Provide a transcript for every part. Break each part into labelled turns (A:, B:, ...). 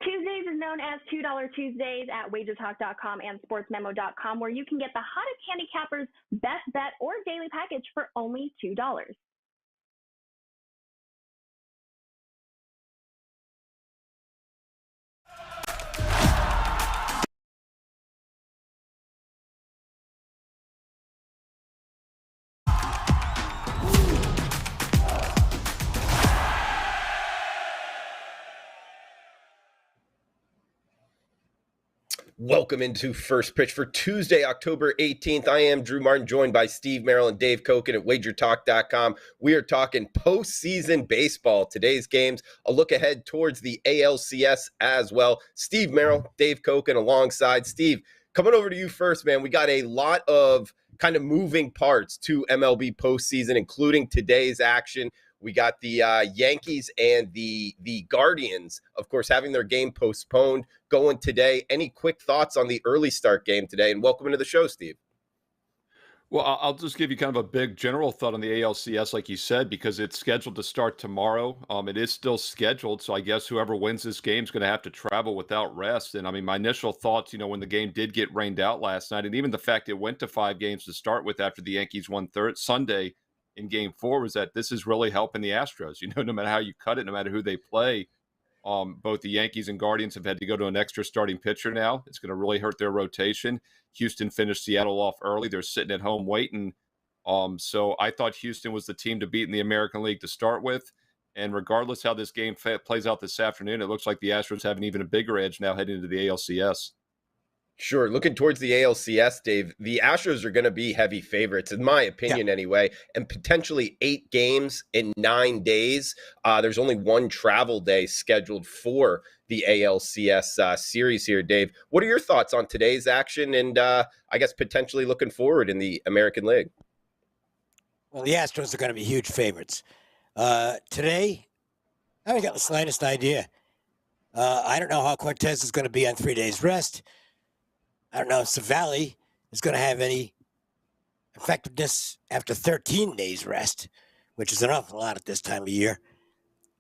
A: Tuesdays is known as $2 Tuesdays at WagerTalk.com and SportsMemo.com, where you can get the hottest handicappers' best bet or daily package for only $2.
B: Welcome into First Pitch for Tuesday, October 18th. I am Drew Martin, joined by Steve Merrill and Dave Koken at WagerTalk.com. We are talking postseason baseball. Today's games, a look ahead towards the ALCS as well. Steve Merrill, Dave Koken alongside. Steve, coming over to you first, man. We got a lot of kind of moving parts to MLB postseason, including today's action. We got the Yankees and the Guardians, of course, having their game postponed, going today. Any quick thoughts on the early start game today? And welcome into the show, Steve.
C: Well, I'll just give you kind of a big general thought on the ALCS, like you said, because it's scheduled to start tomorrow. It is still scheduled, so I guess whoever wins this game is going to have to travel without rest. And I mean, my initial thoughts, when the game did get rained out last night, and even the fact it went to 5 games to start with after the Yankees won Sunday in Game 4, was that this is really helping the Astros. No matter how you cut it, no matter who they play, both the Yankees and Guardians have had to go to an extra starting pitcher now. It's going to really hurt their rotation. Houston finished Seattle off early. They're sitting at home waiting. So I thought Houston was the team to beat in the American League to start with. And regardless how this game plays out this afternoon, it looks like the Astros have an even a bigger edge now heading into the ALCS.
B: Sure. Looking towards the ALCS, Dave, the Astros are going to be heavy favorites, in my opinion, anyway, and potentially 8 games in 9 days. There's only one travel day scheduled for the ALCS series here, Dave. What are your thoughts on today's action and I guess potentially looking forward in the American League?
D: Well, the Astros are going to be huge favorites. Today, I haven't got the slightest idea. I don't know how Cortez is going to be on 3 days rest. I don't know if Savali is going to have any effectiveness after 13 days rest, which is an awful lot at this time of year.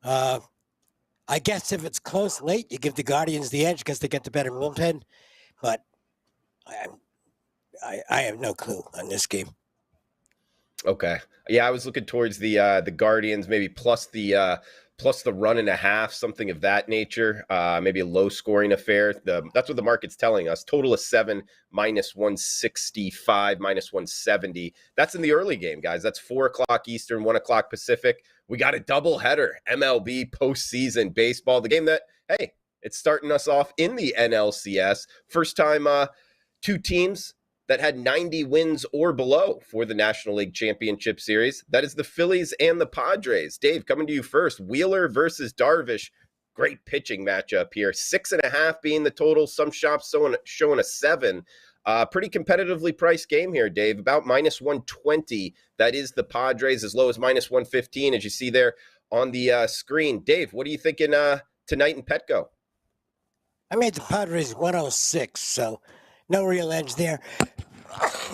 D: I guess if it's close late, you give the Guardians the edge because they get the better bullpen. But I have no clue on this game. Okay.
B: Yeah, I was looking towards the Guardians, maybe plus the 1.5, something of that nature. Maybe a low scoring affair. That's what the market's telling us. Total of 7, -165, -170. That's in the early game, guys. That's 4:00 Eastern, 1:00 Pacific. We got a double header, MLB postseason baseball. The game that, hey, it's starting us off in the NLCS. First time 2 teams that had 90 wins or below for the National League Championship Series. That is the Phillies and the Padres. Dave, coming to you first. Wheeler versus Darvish. Great pitching matchup here. 6.5 being the total. Some shops showing a 7. Pretty competitively priced game here, Dave. About -120. That is the Padres, as low as -115, as you see there on the screen. Dave, what are you thinking tonight in Petco?
D: I made the Padres 106, so no real edge there.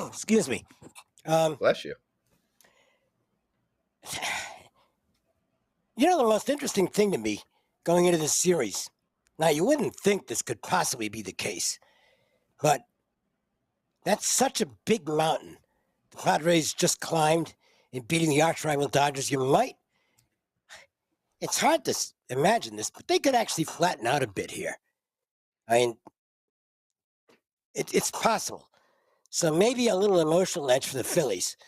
D: Excuse me.
B: Bless you.
D: The most interesting thing to me going into this series, now you wouldn't think this could possibly be the case, but that's such a big mountain the Padres just climbed in beating the arch-rival Dodgers. It's hard to imagine this, but they could actually flatten out a bit here. I mean, it's possible. So maybe a little emotional edge for the Phillies.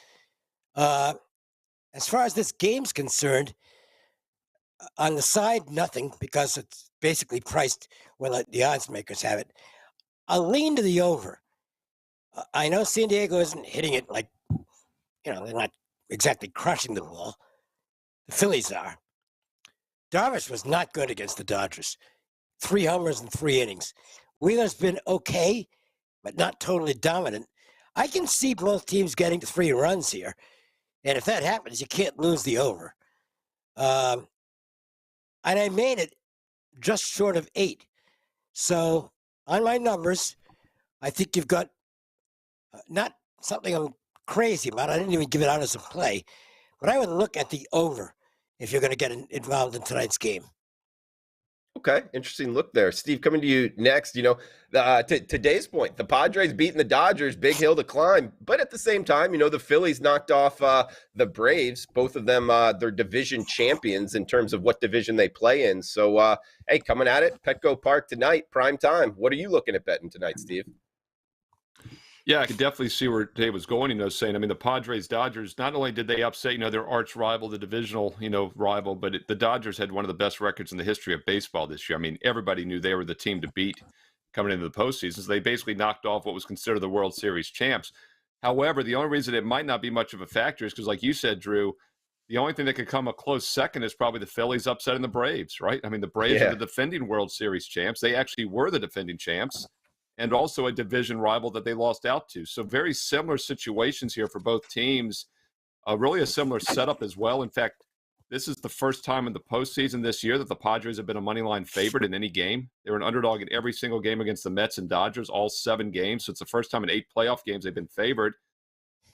D: As far as this game's concerned, on the side, nothing, because it's basically priced where the odds makers have it. I'll lean to the over. I know San Diego isn't hitting it like, they're not exactly crushing the ball. The Phillies are. Darvish was not good against the Dodgers. 3 homers in 3 innings. Wheeler's been okay, but not totally dominant. I can see both teams getting to 3 runs here. And if that happens, you can't lose the over. And I made it just short of 8. So on my numbers, I think you've got not something I'm crazy about. I didn't even give it out as a play. But I would look at the over if you're going to get involved in tonight's game.
B: Okay, interesting look there. Steve, coming to you next. To Dave's point, the Padres beating the Dodgers, big hill to climb. But at the same time, the Phillies knocked off the Braves. Both of them, they're division champions in terms of what division they play in. So, hey, coming at it, Petco Park tonight, prime time. What are you looking at betting tonight, Steve?
C: Yeah, I could definitely see where Dave was going, saying, the Padres, Dodgers, not only did they upset, their arch rival, the divisional, rival, but the Dodgers had one of the best records in the history of baseball this year. Everybody knew they were the team to beat coming into the postseason. So they basically knocked off what was considered the World Series champs. However, the only reason it might not be much of a factor is because, like you said, Drew, the only thing that could come a close second is probably the Phillies upsetting the Braves, right? The Braves are the defending World Series champs. They actually were the defending champs, and also a division rival that they lost out to. So very similar situations here for both teams. Really a similar setup as well. In fact, this is the first time in the postseason this year that the Padres have been a money line favorite in any game. They were an underdog in every single game against the Mets and Dodgers, all 7 games. So it's the first time in 8 playoff games they've been favored.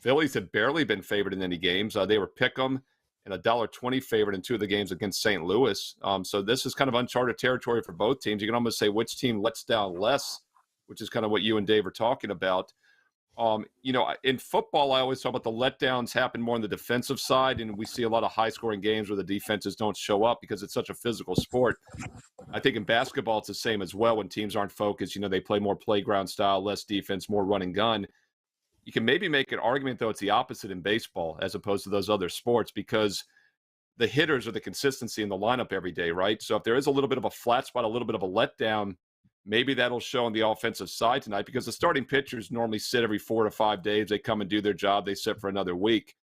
C: Phillies had barely been favored in any games. They were pick'em and $1.20 favorite in 2 of the games against St. Louis. So this is kind of uncharted territory for both teams. You can almost say which team lets down less, which is kind of what you and Dave are talking about. In football, I always talk about the letdowns happen more on the defensive side, and we see a lot of high-scoring games where the defenses don't show up because it's such a physical sport. I think in basketball, it's the same as well. When teams aren't focused, they play more playground style, less defense, more run and gun. You can maybe make an argument, though, it's the opposite in baseball as opposed to those other sports because the hitters are the consistency in the lineup every day, right? So if there is a little bit of a flat spot, a little bit of a letdown, maybe that'll show on the offensive side tonight because the starting pitchers normally sit every 4 to 5 days. They come and do their job. They sit for another week.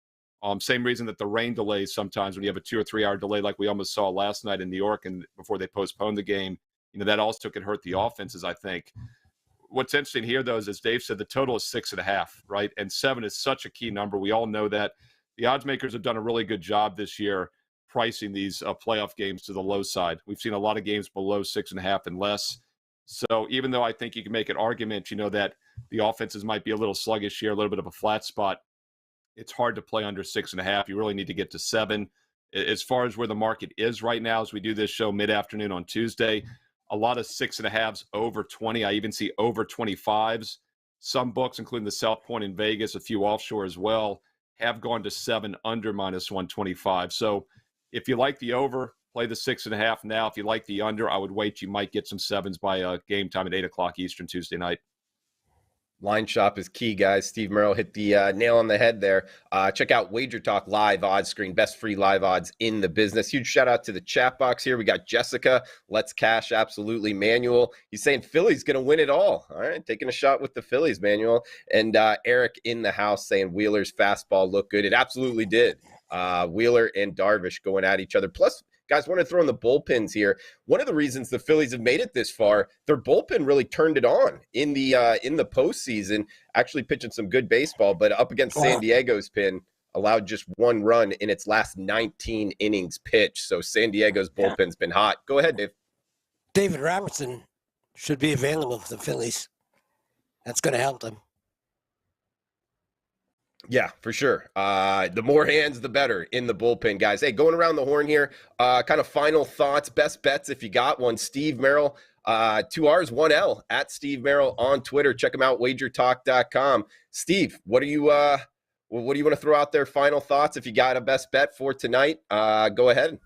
C: Same reason that the rain delays sometimes when you have a 2 or 3 hour delay like we almost saw last night in New York and before they postponed the game, that also can hurt the offenses, I think. What's interesting here, though, is as Dave said, the total is 6.5, right? And 7 is such a key number. We all know that. The odds makers have done a really good job this year pricing these playoff games to the low side. We've seen a lot of games below 6.5 and less. So even though I think you can make an argument, that the offenses might be a little sluggish here, a little bit of a flat spot, it's hard to play under 6.5. You really need to get to 7. As far as where the market is right now, as we do this show mid-afternoon on Tuesday, a lot of 6.5s over 20. I even see over 25s. Some books, including the South Point in Vegas, a few offshore as well, have gone to 7 under -125. So if you like the over, play the 6.5 now. If you like the under, I would wait. You might get some 7s by game time at 8 o'clock Eastern Tuesday night.
B: Line shop is key, guys. Steve Merrill hit the nail on the head there. Check out WagerTalk live odds screen, best free live odds in the business. Huge shout out to the chat box here. We got Jessica, Let's Cash, absolutely. Manuel, he's saying Philly's going to win it all. All right, taking a shot with the Phillies, Manuel. And Eric in the house saying Wheeler's fastball looked good. It absolutely did. Wheeler and Darvish going at each other. Plus, guys, want to throw in the bullpens here. One of the reasons the Phillies have made it this far, their bullpen really turned it on in the postseason, actually pitching some good baseball, but up against San Diego's pen, allowed just 1 run in its last 19 innings pitched. So San Diego's bullpen's been hot. Go ahead, Dave.
D: David Robertson should be available for the Phillies. That's going to help them.
B: Yeah, for sure. The more hands, the better in the bullpen, guys. Hey, going around the horn here, kind of final thoughts, best bets if you got one. Steve Merrill, 2 R's, 1 L, at Steve Merrill on Twitter. Check him out, WagerTalk.com. Steve, what do you want to throw out there? Final thoughts if you got a best bet for tonight. Go ahead.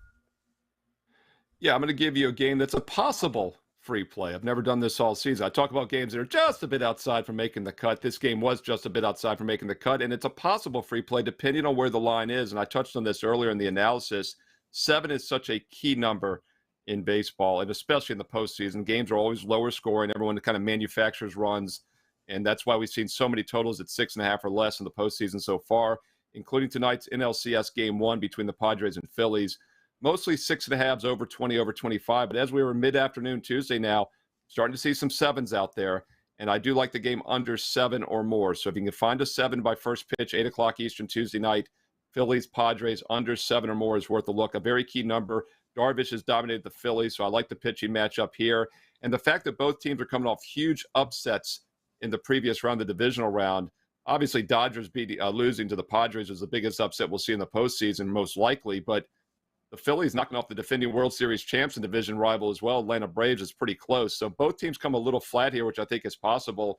C: Yeah, I'm going to give you a game that's a possible free play. I've never done this all season. I talk about games that are just a bit outside from making the cut. This game was just a bit outside from making the cut, and it's a possible free play depending on where the line is. And I touched on this earlier in the analysis. 7 is such a key number in baseball, and especially in the postseason. Games are always lower scoring. Everyone kind of manufactures runs, and that's why we've seen so many totals at 6.5 or less in the postseason so far, including tonight's NLCS Game 1 between the Padres and Phillies. Mostly 6.5s over 20, over 25. But as we were mid-afternoon Tuesday now, starting to see some 7s out there. And I do like the game under 7 or more. So if you can find a 7 by first pitch, 8 o'clock Eastern Tuesday night, Phillies, Padres, under 7 or more is worth a look. A very key number. Darvish has dominated the Phillies, so I like the pitching matchup here. And the fact that both teams are coming off huge upsets in the previous round, the divisional round. Obviously, Dodgers losing to the Padres was the biggest upset we'll see in the postseason, most likely. But the Phillies knocking off the defending World Series champs and division rival as well. Atlanta Braves is pretty close. So both teams come a little flat here, which I think is possible.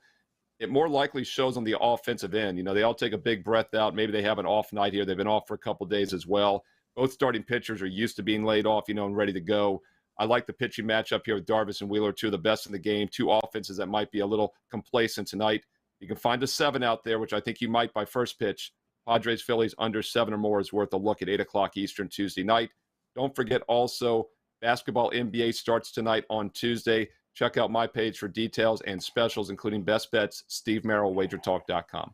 C: It more likely shows on the offensive end. You know, they all take a big breath out. Maybe they have an off night here. They've been off for a couple of days as well. Both starting pitchers are used to being laid off, and ready to go. I like the pitching matchup here with Darvish and Wheeler, two of the best in the game, two offenses that might be a little complacent tonight. You can find a 7 out there, which I think you might by first pitch. Padres, Phillies under 7 or more is worth a look at 8 o'clock Eastern Tuesday night. Don't forget also, basketball NBA starts tonight on Tuesday. Check out my page for details and specials, including best bets, Steve Merrill, WagerTalk.com.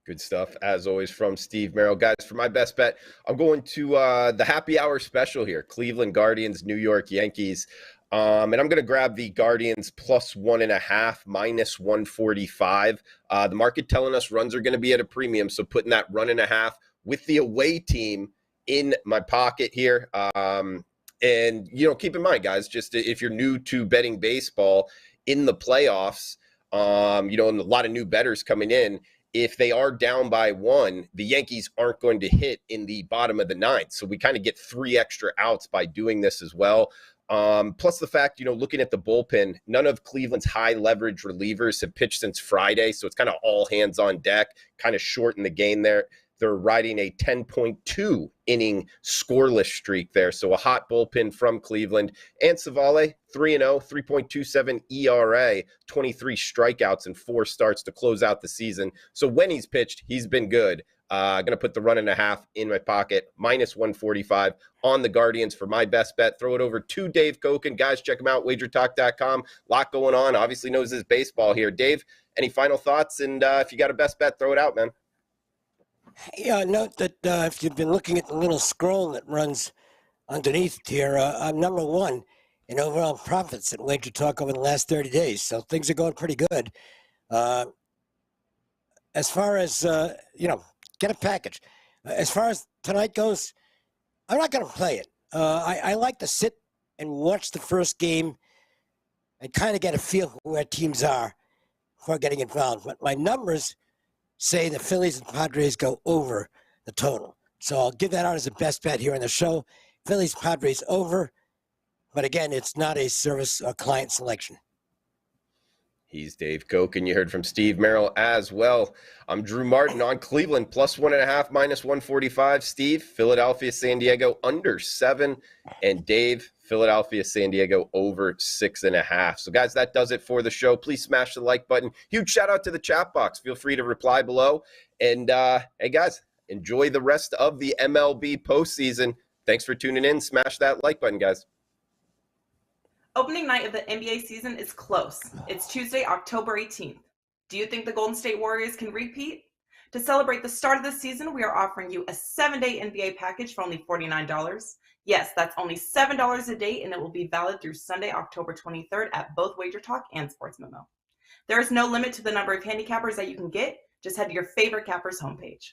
B: Good stuff, as always, from Steve Merrill. Guys, for my best bet, I'm going to the happy hour special here, Cleveland Guardians, New York Yankees. And I'm going to grab the Guardians plus 1.5, minus 145. The market telling us runs are going to be at a premium, so putting that 1.5 with the away team in my pocket here. And, keep in mind, guys, just if you're new to betting baseball in the playoffs, and a lot of new bettors coming in, if they are down by 1, the Yankees aren't going to hit in the bottom of the 9th. So we kind of get 3 extra outs by doing this as well. Plus the fact, looking at the bullpen, none of Cleveland's high leverage relievers have pitched since Friday. So it's kind of all hands on deck, kind of short in the game there. They're riding a 10.2 inning scoreless streak there. So a hot bullpen from Cleveland. And Savale, 3-0, 3.27 ERA, 23 strikeouts and 4 starts to close out the season. So when he's pitched, he's been good. Going to put the 1.5 in my pocket, minus 145 on the Guardians for my best bet. Throw it over to Dave Koken. Guys, check him out, WagerTalk.com. A lot going on. Obviously knows his baseball here. Dave, any final thoughts? And if you got a best bet, throw it out, man.
D: Yeah, note that if you've been looking at the little scroll that runs underneath here, I'm number 1 in overall profits at WagerTalk over the last 30 days. So things are going pretty good. As far as, get a package. As far as tonight goes, I'm not going to play it. I like to sit and watch the first game and kind of get a feel for where teams are before getting involved. But my numbers say the Phillies and Padres go over the total. So I'll give that out as a best bet here on the show. Phillies, Padres over. But again, it's not a service or client selection.
B: He's Dave Koken. You heard from Steve Merrill as well. I'm Drew Martin on Cleveland, plus 1.5, minus 145. Steve, Philadelphia, San Diego, under 7. And Dave, Philadelphia, San Diego, over 6.5. So, guys, that does it for the show. Please smash the like button. Huge shout out to the chat box. Feel free to reply below. And, hey, guys, enjoy the rest of the MLB postseason. Thanks for tuning in. Smash that like button, guys.
E: Opening night of the NBA season is close. It's Tuesday, October 18th. Do you think the Golden State Warriors can repeat? To celebrate the start of the season, we are offering you a 7-day NBA package for only $49. Yes, that's only $7 a day, and it will be valid through Sunday, October 23rd at both WagerTalk and Sports Memo. There is no limit to the number of handicappers that you can get. Just head to your favorite capper's homepage.